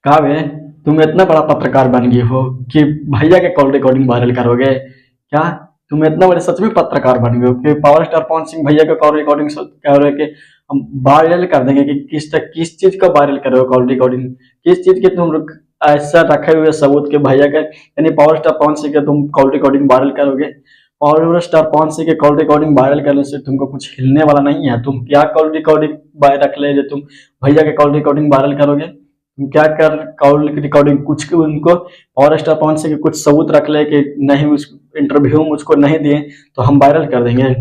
कहा बे, तुम इतना बड़ा पत्रकार बन गए हो कि भैया के कॉल रिकॉर्डिंग वायरल करोगे क्या? तुम इतना बड़े सच में पत्रकार बन गए हो कि पावर स्टार पवन सिंह भैया का कॉल रिकॉर्डिंग कह रहे हो कि हम वायरल कर देंगे कि किस चीज का वायरल कर रहे हो कॉल रिकॉर्डिंग? किस चीज के तुम ऐसा रखे हुए सबूत के भैया के यानी पावर स्टार पवन सिंह के तुम कॉल रिकॉर्डिंग वायरल करोगे? पावर स्टार पवन सिंह के कॉल रिकॉर्डिंग वायरल करने से तुमको कुछ हिलने वाला नहीं है। तुम क्या कॉल रिकॉर्डिंग रख ले जो तुम भैया के कॉल रिकॉर्डिंग वायरल करोगे? तुम क्या कर कॉल रिकॉर्डिंग कुछ उनको पावर स्टार पवन सिंह के कुछ सबूत रख ले कि नहीं उस इंटरव्यू मुझको नहीं दिए तो हम वायरल कर देंगे।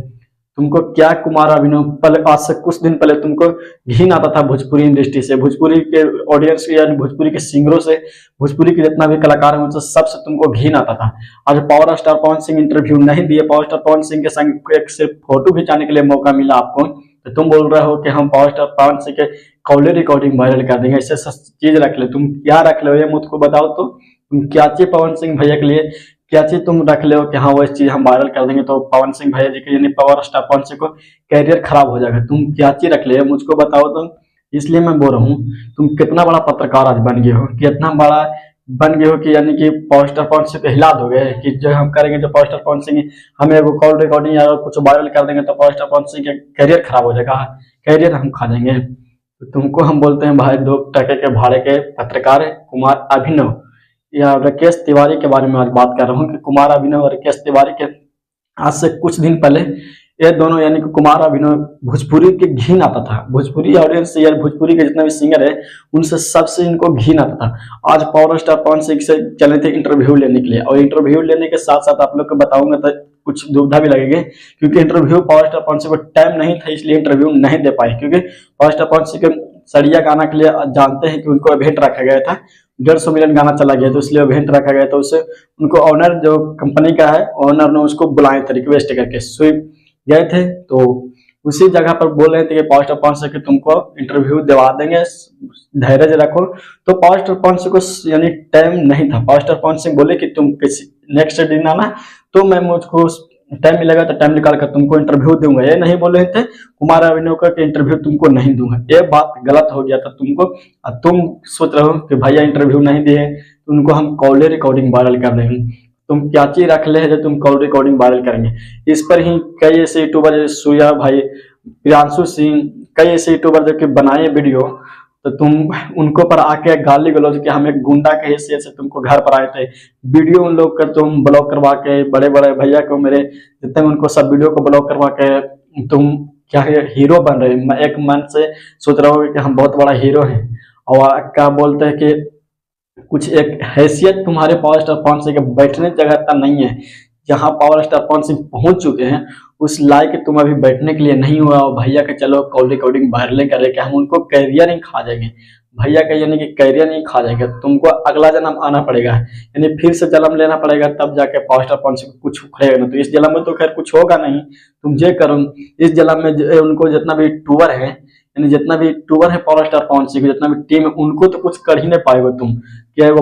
तुमको क्या कुमार अभिनव पहले आज से कुछ दिन पहले तुमको घिन आता था भोजपुरी इंडस्ट्री से, भोजपुरी के ऑडियंस या भोजपुरी के सिंगरों से, भोजपुरी के जितना भी कलाकार है उनसे सबसे तुमको घिन आता था। आज power star Pawan Singh interview नहीं दिए, पावर स्टार पवन सिंह के संग एक सिर्फ फोटो खिंचाने के लिए मौका मिला आपको, तो तुम बोल रहे हो कि हम पावर स्टार पवन सिंह के कॉल रिकॉर्डिंग वायरल कर देंगे। ऐसे चीज रख ले, तुम क्या रख ले ये मुझको बताओ तो। तुम क्या चाहिए पवन सिंह भैया के लिए, क्या चीज तुम रख ले हो कि हाँ वो इस चीज हम वायरल कर देंगे तो पवन सिंह भैया जी के यानी पावर स्टार पवन सिंह को कैरियर खराब हो जाएगा? तुम क्या चीज रख ले हो मुझको बताओ तो। इसलिए मैं बोल रहा हूँ तुम कितना बड़ा पत्रकार आज बन गए हो, कितना बड़ा बन गए हो कि यानी कि पावर स्टार पवन सिंह को हिला दोगे कि जो हम करेंगे जो पावर स्टार पवन सिंह हमें वो कॉल रिकॉर्डिंग या कुछ वायरल कर देंगे तो पावर स्टार पवन सिंह का कैरियर खराब हो जाएगा, कैरियर हम खा जाएंगे। तो तुमको हम बोलते हैं भाई 2 टके के भाड़े के पत्रकार कुमार अभिनव या राकेश तिवारी के बारे में आज बात कर रहा हूँ कि कुमार अभिनव और राकेश तिवारी के आज से कुछ दिन पहले ये दोनों यानी कि कुमार अभिनव भोजपुरी के घिन आता था, भोजपुरी ऑडियंस या भोजपुरी के जितने भी सिंगर है उनसे सबसे इनको घिन आता था। आज पावर स्टार पवन सिंह से चले थे इंटरव्यू लेने के लिए और इंटरव्यू लेने के साथ साथ आप लोग को बताऊंगा तो कुछ दुविधा भी लगेगी क्योंकि interview power star Pawan Singh को टाइम नहीं था इसलिए इंटरव्यू नहीं दे पाए, क्योंकि पावर स्टार पवन सिंह के सड़िया गाना के लिए जानते हैं कि उनको इवेंट रखा गया था, 150 मिलियन गाना चला गया तो इसलिए इवेंट रखा गया, तो उससे उनको ऑनर जो कंपनी का है ऑनर ने उसको बुलाए थे रिक्वेस्ट करके, स्विप गए थे तो उसी जगह पर बोल रहे थे कि पावर स्टार पवन सिंह तुमको इंटरव्यू दिवा देंगे, धैर्य रखो। तो पावर स्टार पवन सिंह को यानी टाइम नहीं था, पावर स्टार पवन सिंह बोले कि तुम किसी नेक्स्ट दिन आना तो मैं मुझको टाइम मिलेगा तो टाइम निकाल कर तुमको इंटरव्यू दूंगा। ये नहीं बोल रहे थे कुमार अभिनव का कि इंटरव्यू तुमको नहीं दूंगा, ये बात गलत हो गया था तुमको। तुम सोच रहे हो कि भैया इंटरव्यू नहीं दिए तो उनको हम कॉल रिकॉर्डिंग वायरल कर देंगे। तुम क्या चीज रख ले जो तुम कॉल रिकॉर्डिंग वायरल करेंगे? इस पर ही कई ऐसे यूट्यूबर जैसे सूर्या भाई, प्रियांशु सिंह, कई ऐसे यूट्यूबर जो कि बनाए वीडियो तो तुम उनको पर आके गाली गलौज कि हम एक गुंडा के हैसियत से तुमको घर पर आए थे, वीडियो उन लोग का तुम ब्लॉक करवा के बड़े बड़े भैया को मेरे जितने उनको सब वीडियो को ब्लॉक करवा के तुम क्या हीरो बन रहे, एक मन से सोच रहे हो कि हम बहुत बड़ा हीरो हैं और क्या बोलते हैं कि कुछ एक हैसियत तुम्हारे पावर स्टार पवन सिंह के बैठने जगह तक नहीं है, जहां पावर स्टार पवन सिंह पहुंच चुके हैं उस लायक तुम अभी बैठने के लिए नहीं हुआ और भैया के चलो कॉल रिकॉर्डिंग वायरल करे कि हम उनको कैरियर नहीं खा जाएंगे, भैया का यानी कि कैरियर नहीं खा जाएंगे, तुमको अगला जन्म आना पड़ेगा यानी फिर से जन्म लेना पड़ेगा तब जाके पावर स्टार पवन सिंह कुछ उखड़ेगा ना। तो इस जन्म में तो खैर कुछ होगा नहीं, तुम ये करो इस जन्म में उनको जितना भी टूर है यानी जितना भी टूर है पावर स्टार पवन सिंह जितना भी टीम है उनको तो कुछ कर ही नहीं पाएगा तुम। क्या वो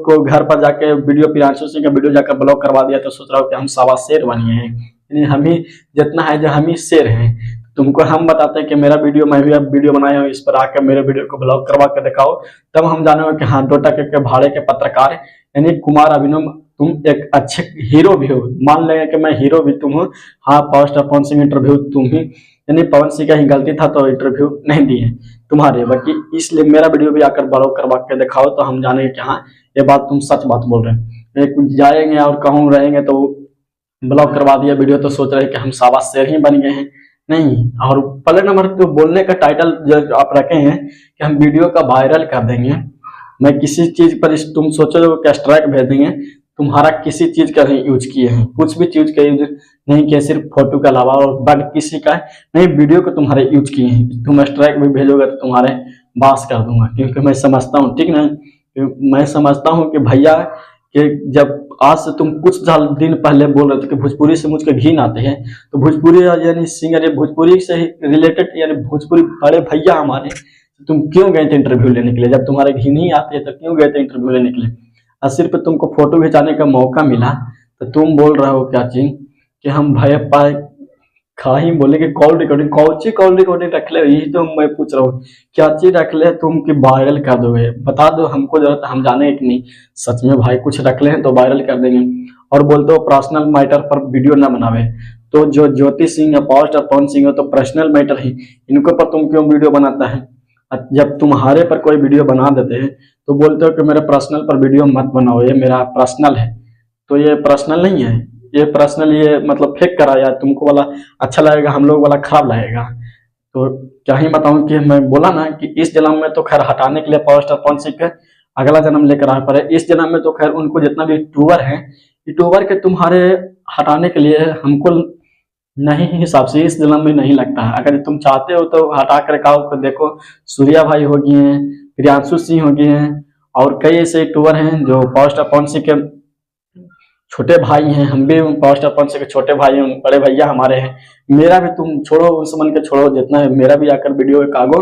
को घर पर जाके वीडियो प्रियांशु सिंह का वीडियो जाकर ब्लॉक करवा दिया तो सोच रहा हो कि हम सवा शेर बनिए हैं, यानी हम ही जितना है जो हम ही शेर हैं। तुमको हम बताते हैं कि मेरा वीडियो मैं भी अब वीडियो बनाया हूँ, इस पर आकर मेरे वीडियो को ब्लॉक करवा कर दिखाओ तब हम जाने कि हाँ 2 टके के भाड़े के पत्रकार यानी कुमार अभिनव तुम एक अच्छे हीरो भी हो, मान लेंगे कि मैं हीरो भी तुम हो, हाँ power star Pawan Singh interview तुम ही यानी पवन सिंह का ही गलती था तो इंटरव्यू नहीं दिए तुम्हारे, बाकी इसलिए मेरा वीडियो भी आकर ब्लॉक करवा के दिखाओ तो हम जानेंगे कि हाँ ये बात तुम सच बात बोल रहे हैं। कुछ जाएंगे और कहूँ रहेंगे तो ब्लॉक करवा दिया वीडियो तो सोच रहे कि हम सावा शेर ही बन गए हैं, नहीं। और पहले नंबर तो बोलने का टाइटल जो आप रखे हैं कि हम वीडियो का वायरल कर देंगे, मैं किसी चीज पर तुम सोचो कि स्ट्राइक भेज देंगे, तुम्हारा किसी चीज का नहीं यूज किए हैं, कुछ भी चीज का यूज नहीं किया, सिर्फ फोटो के अलावा और बट किसी का नहीं वीडियो को तुम्हारे यूज किए हैं। तुम स्ट्राइक भी भेजोगे तो तुम्हारे बास कर दूंगा, क्योंकि मैं समझता हूँ ठीक ना, मैं समझता हूँ कि भैया कि जब आज से तुम कुछ साल दिन पहले बोल रहे थे कि भोजपुरी से मुझको घिन आते हैं तो भोजपुरी यानी सिंगर भोजपुरी से ही रिलेटेड यानी भोजपुरी बड़े भैया हमारे, तुम क्यों गए थे इंटरव्यू लेने के लिए? जब तुम्हारे घिन ही आते हैं तो क्यों गए थे इंटरव्यू लेने के लिए? और सिर्फ तुमको फोटो खिंचाने का मौका मिला तो तुम बोल रहे हो क्या चीज कि हम भैया खा ही बोले कि कॉल रिकॉर्डिंग, कौन सी कॉल रिकॉर्डिंग रख ले, यही तो मैं पूछ रहा हूँ। क्या चीज रख ले तुम कि वायरल कर दोगे, बता दो हमको जरूरत, हम जाने कि नहीं। सच में भाई कुछ रख ले तो वायरल कर देंगे। और बोलते हो पर्सनल मैटर पर वीडियो ना बनावे, तो जो ज्योति सिंह या पावर स्टार पवन सिंह हो तो पर्सनल मैटर ही, इनके ऊपर तुम क्यों वीडियो बनाता है। जब तुम्हारे पर कोई वीडियो बना देते हैं तो बोलते हो कि मेरे पर्सनल पर वीडियो मत बनाओ, ये मेरा पर्सनल है। तो ये पर्सनल नहीं है, ये पर्सनल, ये मतलब फेक करा, या तुमको वाला अच्छा लगेगा, हम लोग वाला खराब लगेगा। तो क्या ही बताऊं कि मैं बोला ना कि इस जन्म में तो खैर हटाने के लिए पावर स्टार पवन सिंह के अगला जन्म लेकर आ पड़े, इस जन्म में तो खैर उनको जितना भी यूट्यूबर है, यूट्यूबर के तुम्हारे हटाने के लिए हमको नहीं हिसाब से इस जन्म में नहीं लगता है। अगर तुम चाहते हो तो हटा कर रखाओ, तो देखो सूर्या भाई हो गए हैं, प्रियांशु सिंह हो गए हैं, और कई ऐसे यूट्यूबर हैं जो पावर स्टार पवन सिंह के छोटे भाई हैं। हम भी पावर स्टार पवन सिंह के छोटे भाई हैं, बड़े भैया हमारे हैं। मेरा भी तुम छोड़ो, उस मन के छोड़ो, जितना है मेरा भी आकर वीडियो एक आगो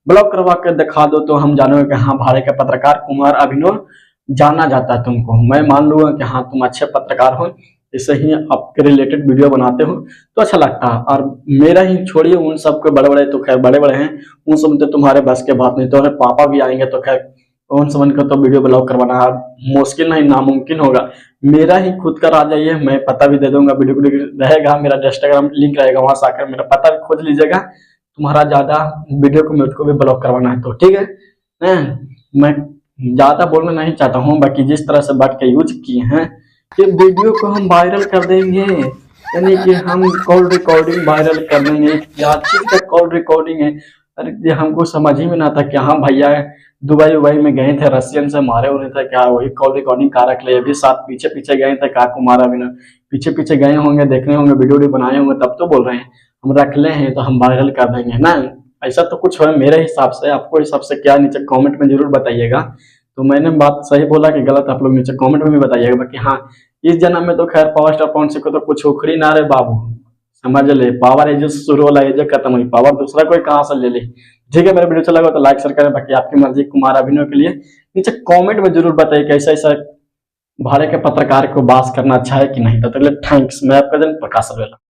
ब्लॉक करवा कर दिखा दो तो हम जानोगे कि हाँ भाड़े के पत्रकार कुमार अभिनव जाना जाता है तुमको। मैं मान लूंगा कि हाँ तुम अच्छे पत्रकार हो, इससे ही आपके रिलेटेड वीडियो बनाते हो तो अच्छा लगता है। और मेरा ही छोड़िए, उन सबके बड़े बड़े तो खैर बड़े बड़े हैं, उन सब तो तुम्हारे बस के बात नहीं। तो पापा भी आएंगे तो खैर उन समझ कर तो वीडियो ब्लॉग करवाना मुश्किल नहीं, नामुमकिन होगा। मेरा ही खुद का आ जाइए, मैं पता भी दे दूंगा, वीडियो रहेगा, मेरा इंस्टाग्राम लिंक रहेगा, वहां से आकर मेरा पता भी खोज लीजिएगा। तुम्हारा ज्यादा वीडियो को मुझको भी ब्लॉक करवाना है तो ठीक है मैं ज्यादा बोलना नहीं चाहता हूँ। बाकी जिस तरह से बात के यूज किए हैं कि वीडियो को हम वायरल कर देंगे, यानी कि हम कॉल रिकॉर्डिंग वायरल कर देंगे, क्या चीज का कॉल रिकॉर्डिंग है। अरे ये हमको समझ ही में ना था कि हाँ भैया दुबई उबई में गए थे, रशियन से मारे उन्हें था क्या, वही कॉल रिकॉर्डिंग का रख ले, अभी साथ पीछे पीछे गए थे, का को मारा बिना पीछे पीछे गए होंगे, देखने होंगे, वीडियो बनाए होंगे, तब तो बोल रहे हैं हम रख ले हैं तो हम वायरल कर देंगे ना। ऐसा तो कुछ है मेरे हिसाब से, आपको हिसाब से क्या नीचे कमेंट में जरूर बताइएगा। तो मैंने बात सही बोला कि गलत, आप लोग नीचे कमेंट में भी बताइएगा। बाकी हाँ इस जन्म में तो खैर पावर स्टार पवन सिंह को तो कुछ उखड़ी ना रे बाबू, समझ ले, पावर एज शुरू होला एज खत्म हुई, पावर दूसरा कोई कहाँ से ले ली। ठीक है, मेरा वीडियो अच्छा लगा तो लाइक शेयर करें, बाकी आपकी मर्जी। कुमार अभिनव के लिए नीचे कमेंट में जरूर बताइए कैसा ऐसा भाड़े के पत्रकार को बास करना अच्छा है कि नहीं। तब तक थैंक्स, मैं आपका दिन प्रकाश अरोड़ा।